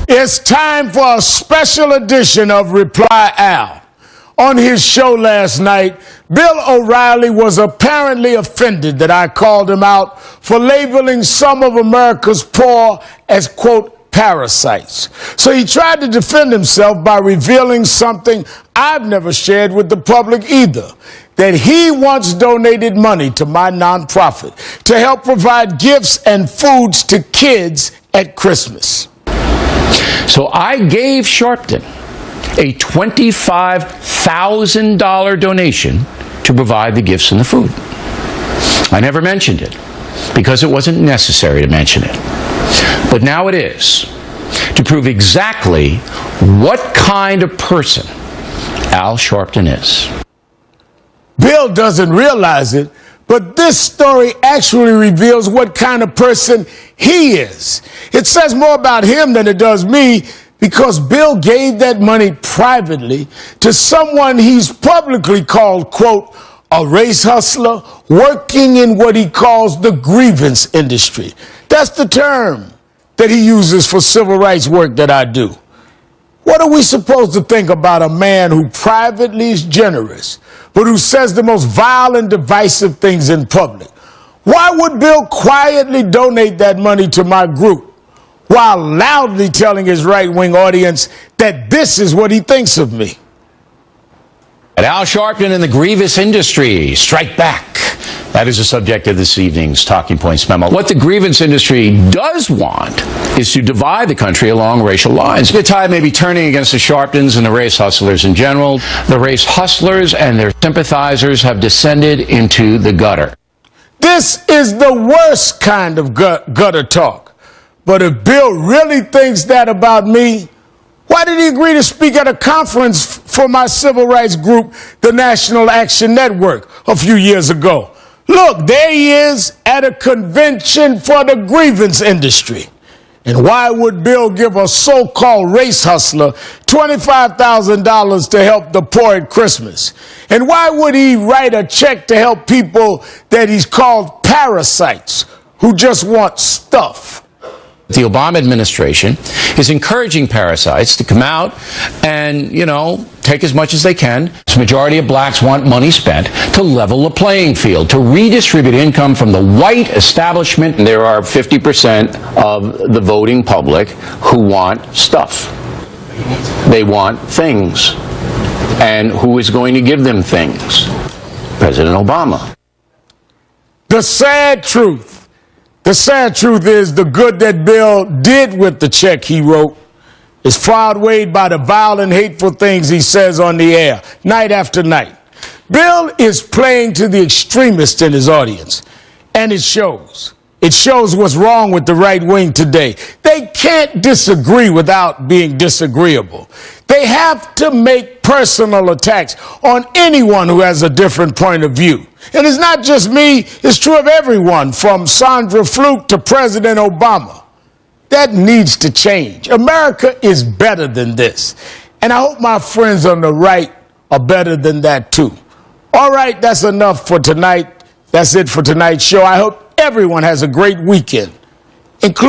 It's time for a special edition of Reply Al. On his show last night, Bill O'Reilly was apparently offended that I called him out for labeling some of America's poor as, quote, parasites. So he tried to defend himself by revealing something I've never shared with the public either, that he once donated money to my nonprofit to help provide gifts and foods to kids at Christmas. So I gave Sharpton a $25,000 donation to provide the gifts and the food. I never mentioned it because it wasn't necessary to mention it. But now it is, to prove exactly what kind of person Al Sharpton is. Bill doesn't realize it, but this story actually reveals what kind of person he is. It says more about him than it does me, because Bill gave that money privately to someone he's publicly called, quote, a race hustler working in what he calls the grievance industry. That's the term that he uses for civil rights work that I do. What are we supposed to think about a man who privately is generous, but who says the most vile and divisive things in public? Why would Bill quietly donate that money to my group while loudly telling his right-wing audience that this is what he thinks of me? At Al Sharpton and the grievous industry, strike back. That is the subject of this evening's Talking Points memo. What the grievance industry does want is to divide the country along racial lines. The tide may be turning against the Sharptons and the race hustlers in general. The race hustlers and their sympathizers have descended into the gutter. This is the worst kind of gutter talk. But if Bill really thinks that about me, why did he agree to speak at a conference for my civil rights group, the National Action Network, a few years ago? Look, there he is at a convention for the grievance industry. And why would Bill give a so-called race hustler $25,000 to help the poor at Christmas? And why would he write a check to help people that he's called parasites who just want stuff? The Obama administration is encouraging parasites to come out and, take as much as they can. The majority of blacks want money spent to level the playing field, to redistribute income from the white establishment. And there are 50% of the voting public who want stuff. They want things. And who is going to give them things? President Obama. The sad truth is the good that Bill did with the check he wrote is far outweighed by the vile and hateful things he says on the air, night after night. Bill is playing to the extremists in his audience, and it shows. It shows what's wrong with the right wing today. They can't disagree without being disagreeable. They have to make personal attacks on anyone who has a different point of view. And it's not just me, it's true of everyone, from Sandra Fluke to President Obama. That needs to change. America is better than this. And I hope my friends on the right are better than that too. All right, that's enough for tonight. That's it for tonight's show. I hope everyone has a great weekend, including